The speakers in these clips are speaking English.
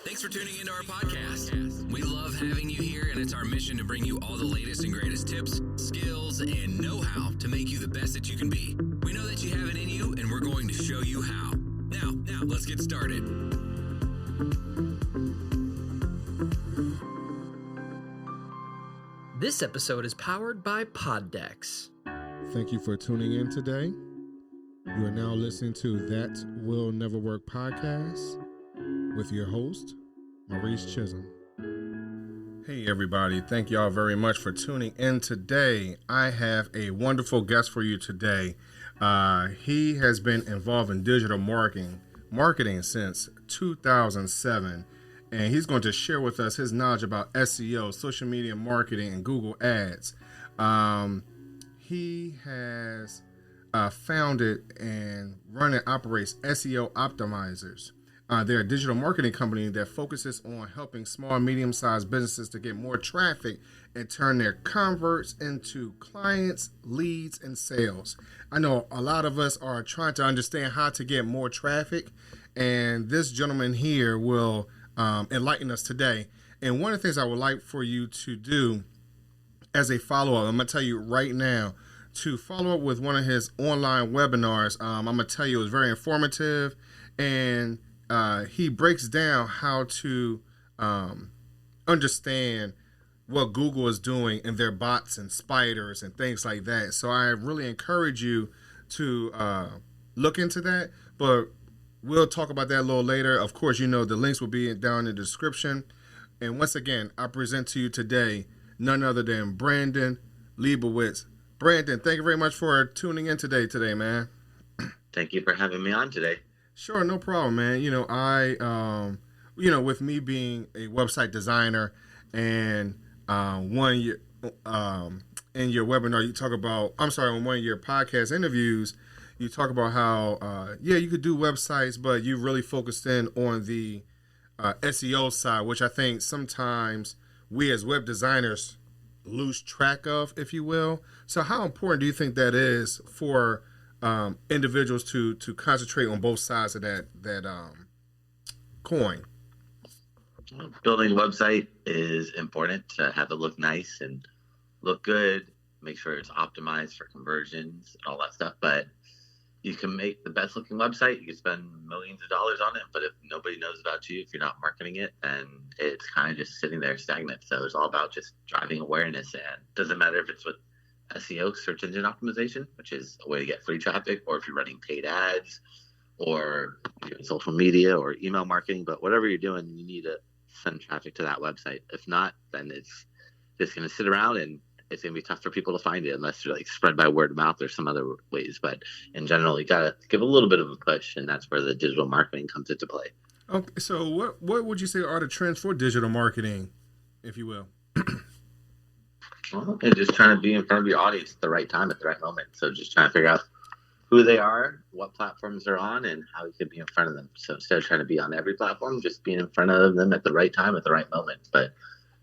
Thanks for tuning into our podcast. We love having you here, and it's our mission to bring you all the latest and greatest tips, skills, and know-how to make you the best that you can be. We know that you have it in you, and we're going to show you how. Now, let's get started. This episode is powered by Poddex. Thank you for tuning in today. You are now listening to That Will Never Work podcast with your host, Maurice Chisholm. Hey everybody, thank y'all very much for tuning in today. I have a wonderful guest for you today. He has been involved in digital marketing since 2007, and he's going to share with us his knowledge about SEO, social media marketing, and Google Ads. He has founded and run and operates SEO Optimizers. They're a digital marketing company that focuses on helping small and medium-sized businesses to get more traffic and turn their converts into clients, leads, and sales. I know a lot of us are trying to understand how to get more traffic, and this gentleman here will enlighten us today. And one of the things I would like for you to do as a follow-up, I'm going to tell you right now, to follow up with one of his online webinars. I'm going to tell you it was very informative, and he breaks down how to understand what Google is doing in their bots and spiders and things like that. So I really encourage you to look into that, but we'll talk about that a little later. Of course, you know the links will be down in the description. And once again, I present to you today none other than Brandon Leibowitz. Brandon, thank you very much for tuning in today, man. Thank you for having me on today. Sure, no problem, man. You know, with me being a website designer, and in your webinar, you talk about, on one of your podcast interviews, you talk about how, you could do websites, but you really focused in on the SEO side, which I think sometimes we as web designers lose track of, if you will. So how important do you think that is for individuals to concentrate on both sides of that coin? Building a website is important to have it look nice and look good, make sure it's optimized for conversions and all that stuff. But you can make the best looking website, you can spend millions of dollars on it, but if nobody knows about you, if you're not marketing it, then it's kind of just sitting there stagnant. So it's all about just driving awareness, and it doesn't matter if it's with SEO, search engine optimization, which is a way to get free traffic, or if you're running paid ads, or you're doing social media or email marketing. But whatever you're doing, you need to send traffic to that website. If not, then it's just going to sit around, and it's going to be tough for people to find it unless you're like spread by word of mouth or some other ways. But in general, you got to give a little bit of a push, and that's where the digital marketing comes into play. Okay, so what would you say are the trends for digital marketing, if you will? Well, and just trying to be in front of your audience at the right time, at the right moment. So just trying to figure out who they are, what platforms they're on, and how you can be in front of them. So instead of trying to be on every platform, just being in front of them at the right time, at the right moment. But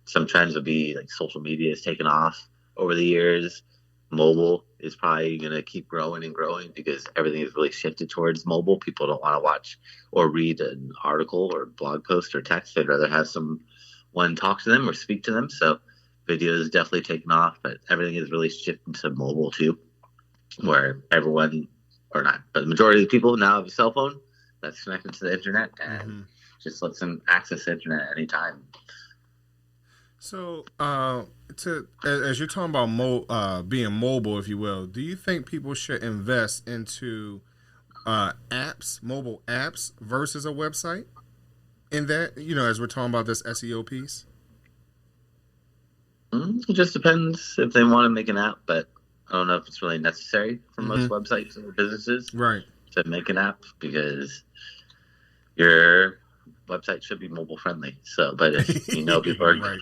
some trends would be like social media has taken off over the years. Mobile is probably going to keep growing and growing because everything is really shifted towards mobile. People don't want to watch or read an article or blog post or text. They'd rather have someone talk to them or speak to them. So video is definitely taken off, but everything is really shifting to mobile too, where everyone, or not, but the majority of the people now have a cell phone that's connected to the internet and just lets them access the internet anytime. So, as you're talking about being mobile, if you will, do you think people should invest into mobile apps versus a website? In that, as we're talking about this SEO piece? It just depends if they want to make an app, but I don't know if it's really necessary for most websites or businesses to make an app, because your website should be mobile friendly. So, but if people are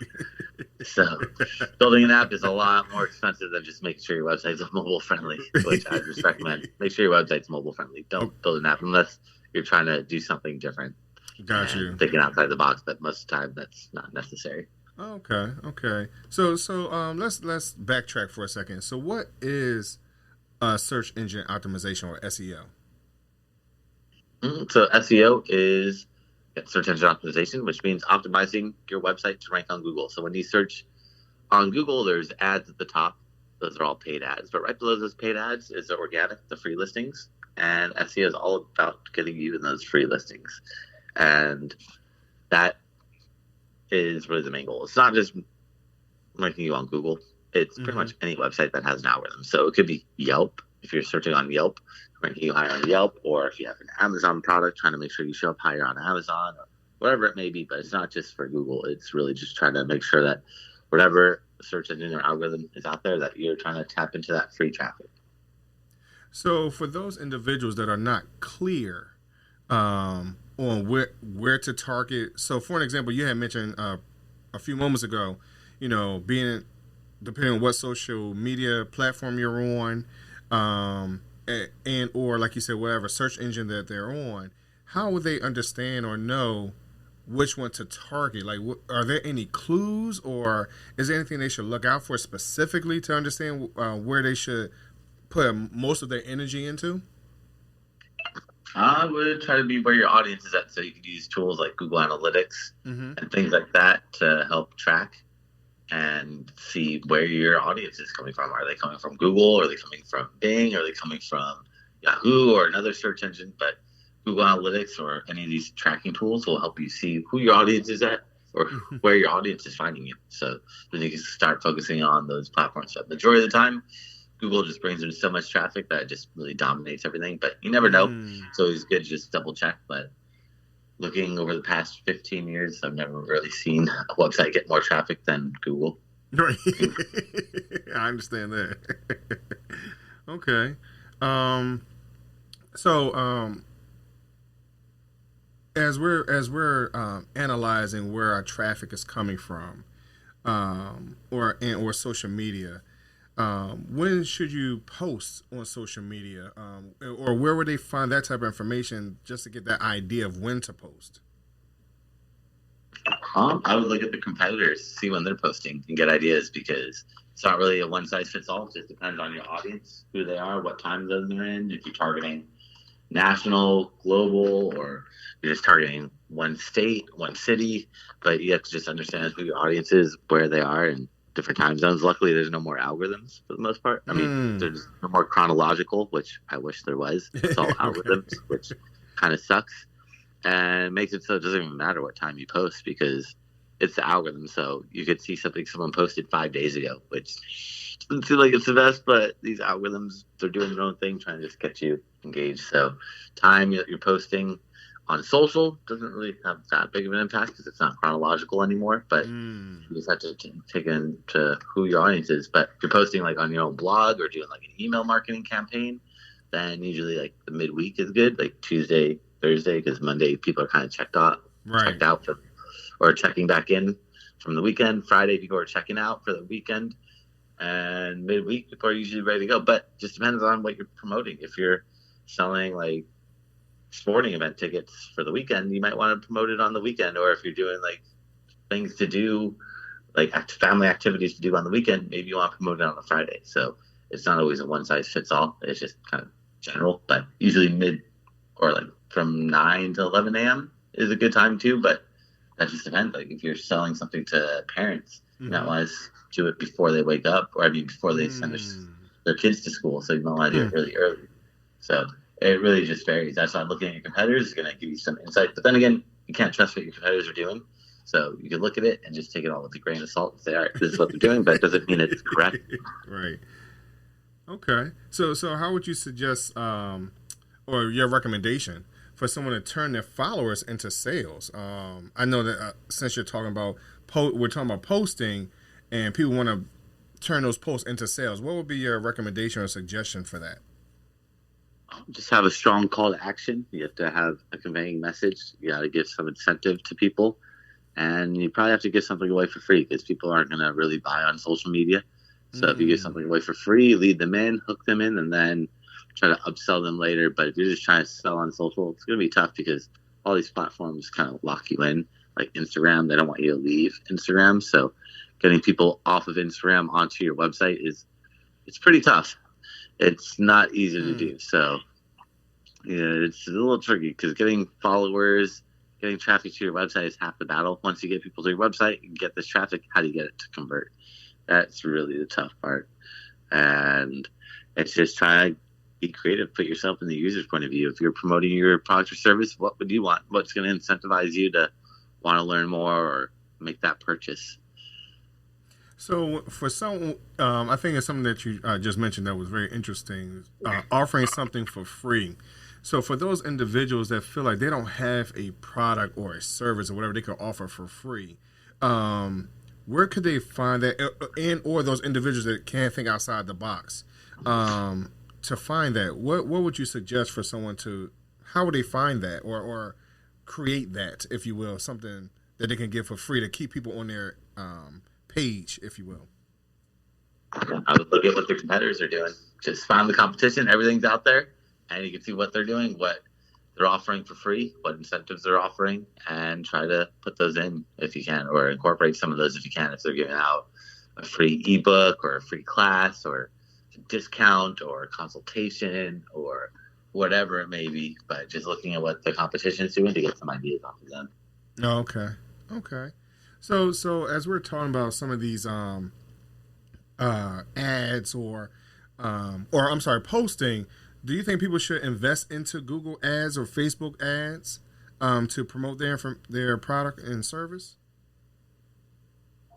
so building an app is a lot more expensive than just making sure your website's mobile friendly, which I just recommend. Make sure your website's mobile friendly. Don't build an app unless you're trying to do something different. Got you. Thinking outside the box, but most of the time that's not necessary. Okay. So let's backtrack for a second. So what is search engine optimization, or SEO? So SEO is search engine optimization, which means optimizing your website to rank on Google. So when you search on Google, there's ads at the top. Those are all paid ads. But right below those paid ads is the organic, the free listings. And SEO is all about getting you in those free listings. And that is really the main goal. It's not just ranking you on Google. It's pretty much any website that has an algorithm. So it could be Yelp. If you're searching on Yelp, ranking you higher on Yelp, or if you have an Amazon product, trying to make sure you show up higher on Amazon, or whatever it may be. But it's not just for Google. It's really just trying to make sure that whatever search engine or algorithm is out there, that you're trying to tap into that free traffic. So for those individuals that are not clear on where to target, so for an example, you had mentioned a few moments ago, being depending on what social media platform you're on, and or like you said, whatever search engine that they're on, how would they understand or know which one to target? Like, are there any clues, or is there anything they should look out for specifically to understand where they should put most of their energy into? I would try to be where your audience is at. So you could use tools like Google Analytics and things like that to help track and see where your audience is coming from. Are they coming from Google? Are they coming from Bing? Are they coming from Yahoo or another search engine? But Google Analytics or any of these tracking tools will help you see who your audience is at or where your audience is finding you. So then you can start focusing on those platforms. So the majority of the time, Google just brings in so much traffic that it just really dominates everything. But you never know. So it's good to just double check. But looking over the past 15 years, I've never really seen a website get more traffic than Google. Right. I understand that. Okay. As we're analyzing where our traffic is coming from, or social media, when should you post on social media, or where would they find that type of information just to get that idea of when to post? I would look at the competitors, see when they're posting, and get ideas, because it's not really a one size fits all. It just depends on your audience, who they are, what time zone they're in. If you're targeting national, global, or you're just targeting one state, one city, but you have to just understand who your audience is, where they are, and different time zones. Luckily, there's no more algorithms for the most part. I mean, there's no more chronological, which I wish there was. It's all algorithms, which kind of sucks, and makes it so it doesn't even matter what time you post, because it's the algorithm. So you could see something someone posted 5 days ago, which doesn't seem like it's the best, but these algorithms, they're doing their own thing, trying to just get you engaged. So time that you're posting on social doesn't really have that big of an impact because it's not chronological anymore, but you just have to take into who your audience is. But if you're posting like on your own blog or doing like an email marketing campaign, then usually like the midweek is good, like Tuesday, Thursday, because Monday people are kind of checked out or checking back in from the weekend. Friday people are checking out for the weekend, and midweek people are usually ready to go. But it just depends on what you're promoting. If you're selling like sporting event tickets for the weekend, you might want to promote it on the weekend. Or if you're doing like things to do, like family activities to do on the weekend, maybe you want to promote it on a Friday. So it's not always a one size fits all. It's just kind of general, but usually mid or like from 9 to 11 a.m. is a good time too. But that just depends. Like if you're selling something to parents, you might want to do it before they wake up, or before they send their kids to school. So you might want to do it really early. So it really just varies. That's why looking at your competitors is going to give you some insight. But then again, you can't trust what your competitors are doing. So you can look at it and just take it all with a grain of salt and say, all right, this is what they're doing, but it doesn't mean it's correct. Right. Okay. So how would you suggest, or your recommendation for someone to turn their followers into sales? I know that since you're talking about, we're talking about posting and people want to turn those posts into sales, what would be your recommendation or suggestion for that? Just have a strong call to action. You have to have a conveying message. You got to give some incentive to people, and you probably have to give something away for free because people aren't going to really buy on social media. So if you give something away for free, lead them in, hook them in, and then try to upsell them later. But if you're just trying to sell on social, it's going to be tough because all these platforms kind of lock you in. Like Instagram, they don't want you to leave Instagram. So getting people off of Instagram onto your website it's pretty tough. It's not easy to do. So, yeah, it's a little tricky because getting followers getting traffic to your website is half the battle. Once you get people to your website and get this traffic, how do you get it to convert? That's really the tough part. And it's just trying to be creative, put yourself in the user's point of view. If you're promoting your product or service, what would you want? What's going to incentivize you to want to learn more or make that purchase? So for some, I think it's something that you just mentioned that was very interesting, offering something for free. So for those individuals that feel like they don't have a product or a service or whatever they could offer for free, where could they find that? And or those individuals that can't think outside the box, to find that, what would you suggest for someone to, how would they find that or create that, if you will, something that they can give for free to keep people on their page, if you will? I would look at what their competitors are doing. Just find the competition. Everything's out there, and you can see what they're doing, what they're offering for free, what incentives they're offering, and try to put those in if you can, or incorporate some of those if you can. If they're giving out a free ebook or a free class or a discount or a consultation or whatever it may be, but just looking at what the competition is doing to get some ideas off of them. Okay. So as we're talking about some of these ads or I'm sorry, posting, do you think people should invest into Google ads or Facebook ads to promote their product and service?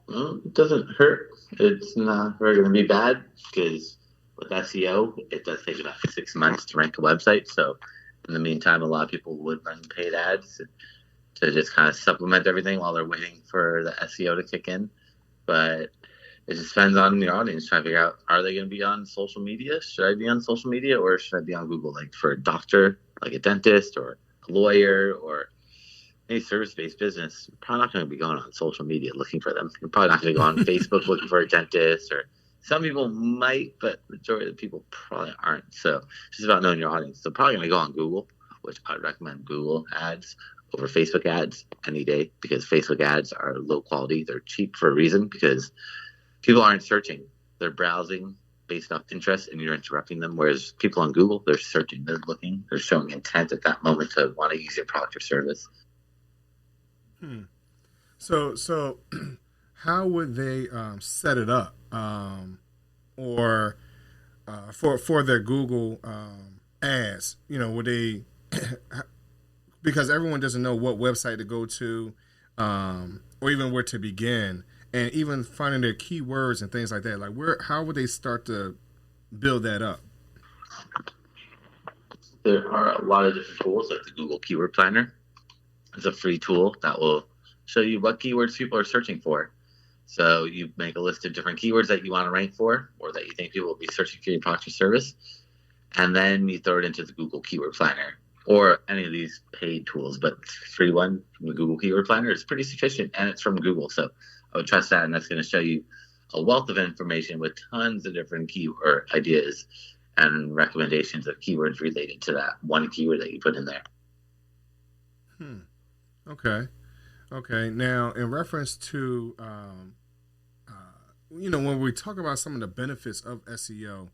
Well, it doesn't hurt. It's not really going to be bad because with SEO, it does take about 6 months to rank a website. So in the meantime, a lot of people would run paid ads to just kind of supplement everything while they're waiting for the SEO to kick in. But it just depends on your audience trying to figure out, are they going to be on social media? Should I be on social media or should I be on Google? Like for a doctor, like a dentist or a lawyer or any service-based business, you're probably not going to be going on social media looking for them. You're probably not going to go on Facebook looking for a dentist, or some people might, but the majority of the people probably aren't. So it's just about knowing your audience. They're probably going to go on Google, which I'd recommend Google ads over Facebook ads any day, because Facebook ads are low quality. They're cheap for a reason, because people aren't searching. They're browsing based off interest and you're interrupting them. Whereas people on Google, they're searching, they're looking, they're showing intent at that moment to want to use your product or service. So how would they set it up or for their Google ads? You know, would they because everyone doesn't know what website to go to or even where to begin, and even finding their keywords and things like that. Like how would they start to build that up? There are a lot of different tools, like the Google Keyword Planner. It's a free tool that will show you what keywords people are searching for. So you make a list of different keywords that you want to rank for, or that you think people will be searching for your product or service. And then you throw it into the Google Keyword Planner or any of these paid tools. But the free one from the Google Keyword Planner is pretty sufficient, and it's from Google. So I would trust that, and that's going to show you a wealth of information with tons of different keyword ideas and recommendations of keywords related to that one keyword that you put in there. Okay. Now, in reference to, when we talk about some of the benefits of SEO,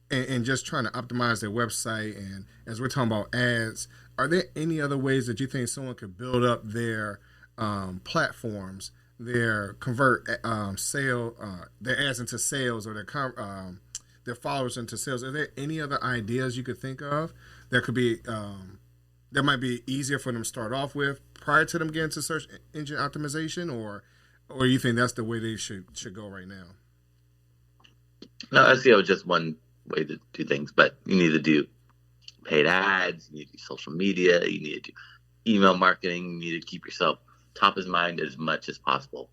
and just trying to optimize their website, and as we're talking about ads, are there any other ways that you think someone could build up their platforms, their their ads into sales, or their followers into sales? Are there any other ideas you could think of that could be that might be easier for them to start off with prior to them getting to search engine optimization, or you think that's the way they should go right now? No, SEO is just one way to do things, but you need to do paid ads, you need to do social media, you need to do email marketing, you need to keep yourself top of mind as much as possible.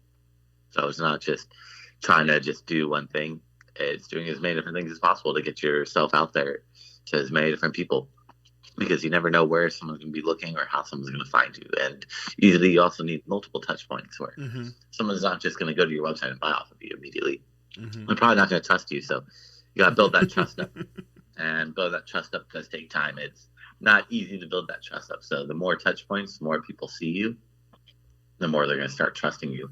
So it's not just trying to just do one thing, it's doing as many different things as possible to get yourself out there to as many different people, because you never know where someone's going to be looking or how someone's going to find you. And usually you also need multiple touch points where someone's not just going to go to your website and buy off of you immediately. They're probably not going to trust you. So you got to build that trust up, and build that trust up does take time. It's not easy to build that trust up. So the more touch points, the more people see you, the more they're going to start trusting you.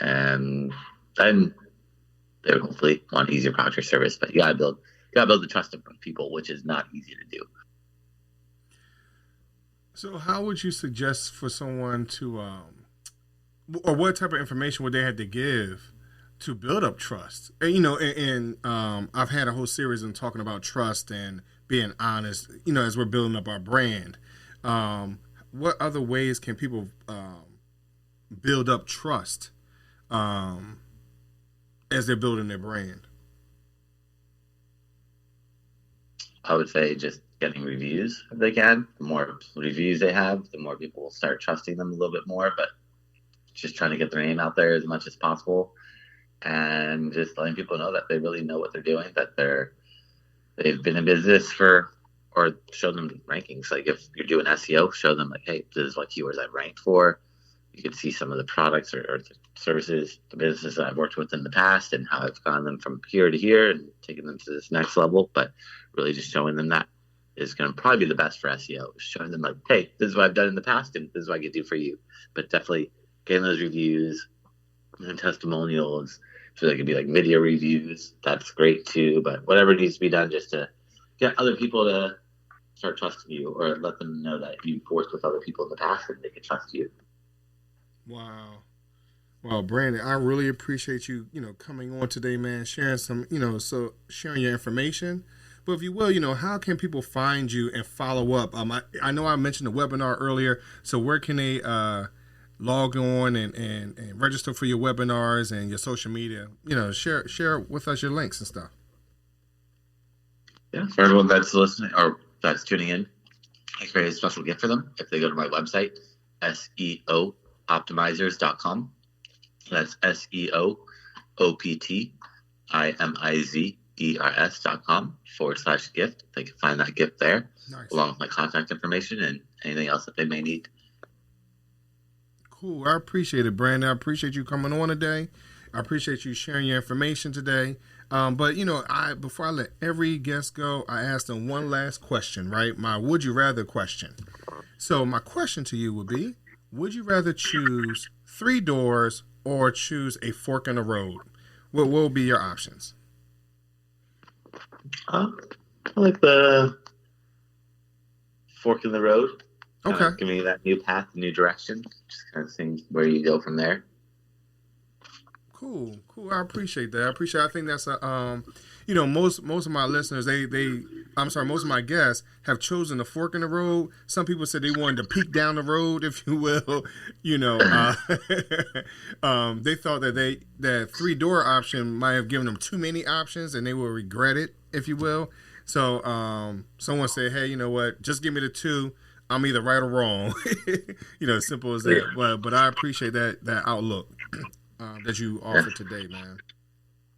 And then they would hopefully want to use your product or service, but you got to build the trust up from people, which is not easy to do. So how would you suggest for someone to, or what type of information would they have to give to build up trust? And I've had a whole series on talking about trust and being honest, as we're building up our brand. What other ways can people build up trust as they're building their brand? I would say just getting reviews if they can. The more reviews they have, the more people will start trusting them a little bit more. But just trying to get their name out there as much as possible, and just letting people know that they really know what they're doing, that they've been in business or show them rankings. Like if you're doing SEO, show them like, hey, this is what keywords I've ranked for. You can see some of the products or the services, the businesses that I've worked with in the past, and how I've gotten them from here to here and taken them to this next level. But really just showing them that is going to probably be the best for SEO. Showing them like, hey, this is what I've done in the past, and this is what I can do for you. But definitely getting those reviews and testimonials, so they could be like video reviews. That's great too. But whatever needs to be done just to get other people to start trusting you, or let them know that you've worked with other people in the past and they can trust you. Wow. Well, Brandon, I really appreciate you, coming on today, man, sharing some, sharing your information. But if you will, how can people find you and follow up? I know I mentioned the webinar earlier, so where can they log on and register for your webinars and your social media? Share with us your links and stuff. Yeah, for everyone that's listening or that's tuning in, I created a special gift for them. If they go to my website, SEOoptimizers.com. That's SEOoptimizers.com/gift. They can find that gift there, nice, along with my contact information and anything else that they may need. Cool. I appreciate it, Brandon. I appreciate you coming on today. I appreciate you sharing your information today. But before I let every guest go, I asked them one last question, right? My would you rather question. So my question to you would be, would you rather choose 3 doors or choose a fork in the road? What will be your options? I like the fork in the road. Okay. Give me that new path, new direction. Just kind of seeing where you go from there. Cool. I appreciate that. I think that's most of my listeners, most of my guests have chosen the fork in the road. Some people said they wanted to peek down the road, if you will. They thought that that 3-door option might have given them too many options and they will regret it, if you will. So someone said, hey, you know what? Just give me the 2. I'm either right or wrong. Simple as that. But I appreciate that outlook that you offered today, man.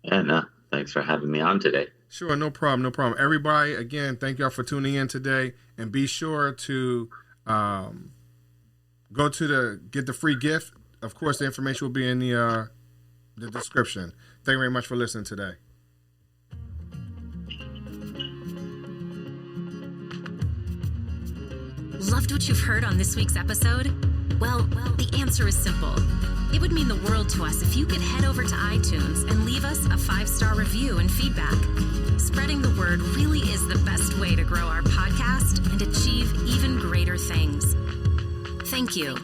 Yeah, no, thanks for having me on today. Sure, no problem. Everybody, again, thank y'all for tuning in today, and be sure to go to get the free gift. Of course, the information will be in the description. Thank you very much for listening today. Loved what you've heard on this week's episode? Well, the answer is simple. It would mean the world to us if you could head over to iTunes and leave us a 5-star review and feedback. Spreading the word really is the best way to grow our podcast and achieve even greater things. Thank you.